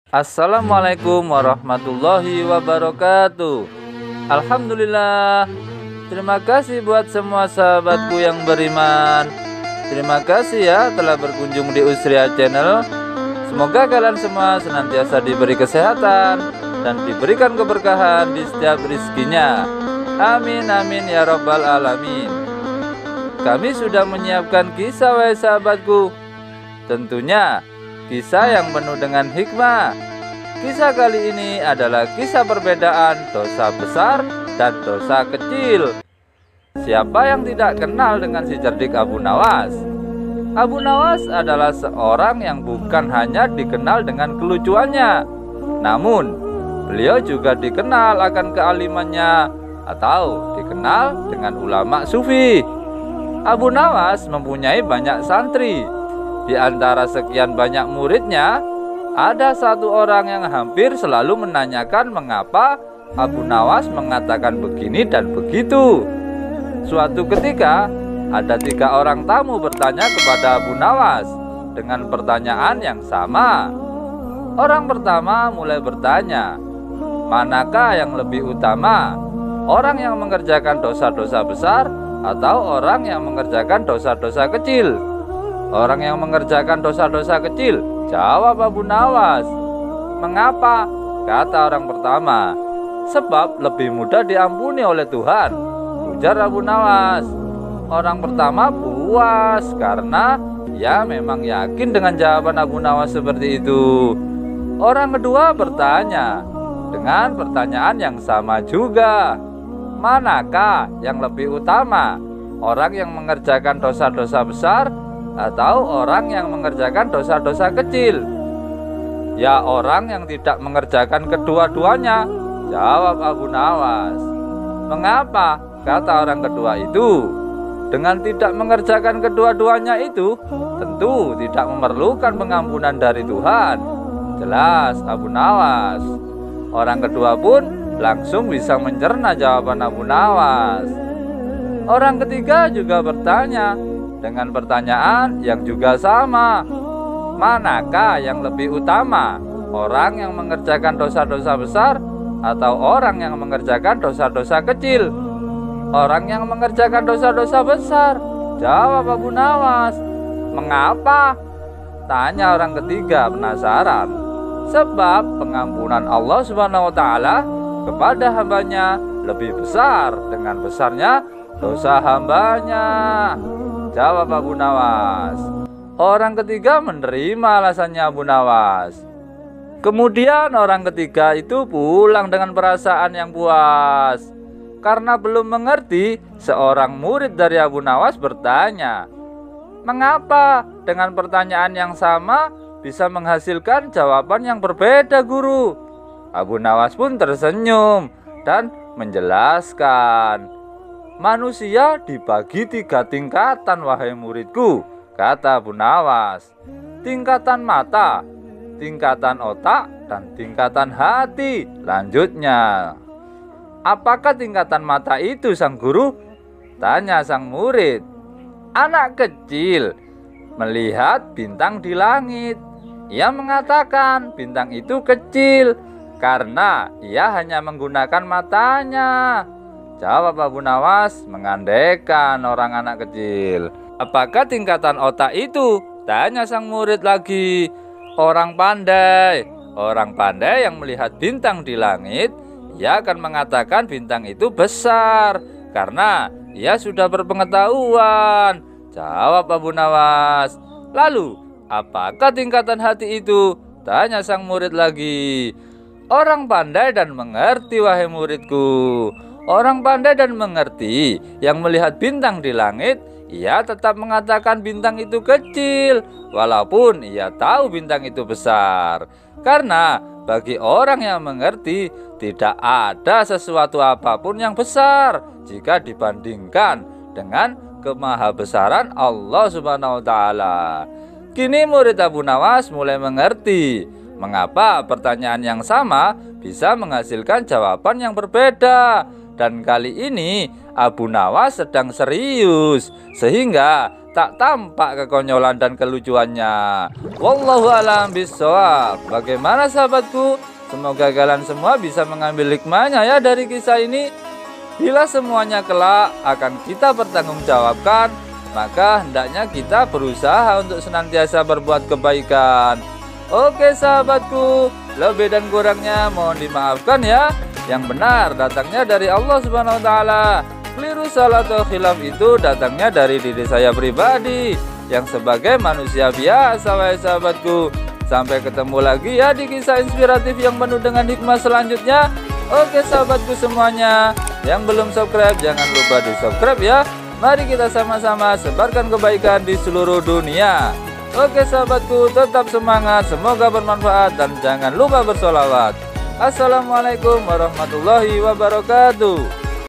Assalamualaikum warahmatullahi wabarakatuh. Alhamdulillah. Terima kasih buat semua sahabatku yang beriman. Terima kasih ya telah berkunjung di Usria Channel. Semoga kalian semua senantiasa diberi kesehatan dan diberikan keberkahan di setiap rizkinya. Amin amin ya rabbal alamin. Kami sudah menyiapkan kisah wahai sahabatku. Tentunya kisah yang penuh dengan hikmah. Kisah kali ini adalah kisah perbedaan dosa besar dan dosa kecil. Siapa yang tidak kenal dengan si cerdik Abu Nawas? Abu Nawas adalah seorang yang bukan hanya dikenal dengan kelucuannya, namun beliau juga dikenal akan kealimannya atau dikenal dengan ulama sufi. Abu Nawas mempunyai banyak santri. Di antara sekian banyak muridnya, ada satu orang yang hampir selalu menanyakan mengapa Abu Nawas mengatakan begini dan begitu. Suatu ketika, ada 3 orang tamu bertanya kepada Abu Nawas dengan pertanyaan yang sama. Orang pertama mulai bertanya, manakah yang lebih utama? Orang yang mengerjakan dosa-dosa besar atau orang yang mengerjakan dosa-dosa kecil? Orang yang mengerjakan dosa-dosa kecil, jawab Abu Nawas. Mengapa? Kata orang pertama. Sebab lebih mudah diampuni oleh Tuhan, ujar Abu Nawas. Orang pertama puas karena ia memang yakin dengan jawaban Abu Nawas seperti itu. Orang kedua bertanya dengan pertanyaan yang sama juga. Manakah yang lebih utama? Orang yang mengerjakan dosa-dosa besar atau orang yang mengerjakan dosa-dosa kecil? Ya, orang yang tidak mengerjakan kedua-duanya, jawab Abu Nawas. Mengapa? Kata orang kedua itu. Dengan tidak mengerjakan kedua-duanya itu, tentu tidak memerlukan pengampunan dari Tuhan, jelas Abu Nawas. Orang kedua pun langsung bisa mencerna jawaban Abu Nawas. Orang ketiga juga bertanya dengan pertanyaan yang juga sama. Manakah yang lebih utama? Orang yang mengerjakan dosa-dosa besar atau orang yang mengerjakan dosa-dosa kecil? Orang yang mengerjakan dosa-dosa besar, jawab Abu Nawas. Mengapa? Tanya orang ketiga penasaran. Sebab pengampunan Allah Subhanahu wa taala kepada hambanya lebih besar dengan besarnya dosa hambanya, jawab Abu Nawas. Orang ketiga menerima alasannya Abu Nawas. Kemudian orang ketiga itu pulang dengan perasaan yang puas. Karena belum mengerti, seorang murid dari Abu Nawas bertanya, mengapa dengan pertanyaan yang sama bisa menghasilkan jawaban yang berbeda, guru? Abu Nawas pun tersenyum dan menjelaskan, manusia dibagi 3 tingkatan wahai muridku, kata Abu Nawas. Tingkatan mata, tingkatan otak, dan tingkatan hati, lanjutnya. Apakah tingkatan mata itu, sang guru? Tanya sang murid. Anak kecil melihat bintang di langit. Ia mengatakan bintang itu kecil karena ia hanya menggunakan matanya, jawab Abu Nawas mengandaikan orang anak kecil. Apakah tingkatan otak itu? Tanya sang murid lagi. Orang pandai yang melihat bintang di langit, ia akan mengatakan bintang itu besar karena ia sudah berpengetahuan, jawab Abu Nawas. Lalu, apakah tingkatan hati itu? Tanya sang murid lagi. Orang pandai dan mengerti wahai muridku. Orang pandai dan mengerti yang melihat bintang di langit, ia tetap mengatakan bintang itu kecil walaupun ia tahu bintang itu besar. Karena bagi orang yang mengerti, tidak ada sesuatu apapun yang besar jika dibandingkan dengan kemahabesaran Allah Subhanahu wa taala. Kini murid Abu Nawas mulai mengerti mengapa pertanyaan yang sama bisa menghasilkan jawaban yang berbeda. Dan kali ini Abu Nawas sedang serius, sehingga tak tampak kekonyolan dan kelucuannya. Wallahu a'lam bishawab. Bagaimana sahabatku? Semoga kalian semua bisa mengambil hikmahnya ya dari kisah ini. Bila semuanya kelak akan kita pertanggungjawabkan, maka hendaknya kita berusaha untuk senantiasa berbuat kebaikan. Oke sahabatku, lebih dan kurangnya mohon dimaafkan ya. Yang benar datangnya dari Allah Subhanahu wa taala. Keliru, salah atau khilaf itu datangnya dari diri saya pribadi yang sebagai manusia biasa wahai sahabatku. Sampai ketemu lagi ya di kisah inspiratif yang penuh dengan hikmah selanjutnya. Oke sahabatku semuanya, yang belum subscribe jangan lupa di subscribe ya. Mari kita sama-sama sebarkan kebaikan di seluruh dunia. Oke sahabatku, tetap semangat, semoga bermanfaat dan jangan lupa bersolawat. Assalamualaikum warahmatullahi wabarakatuh.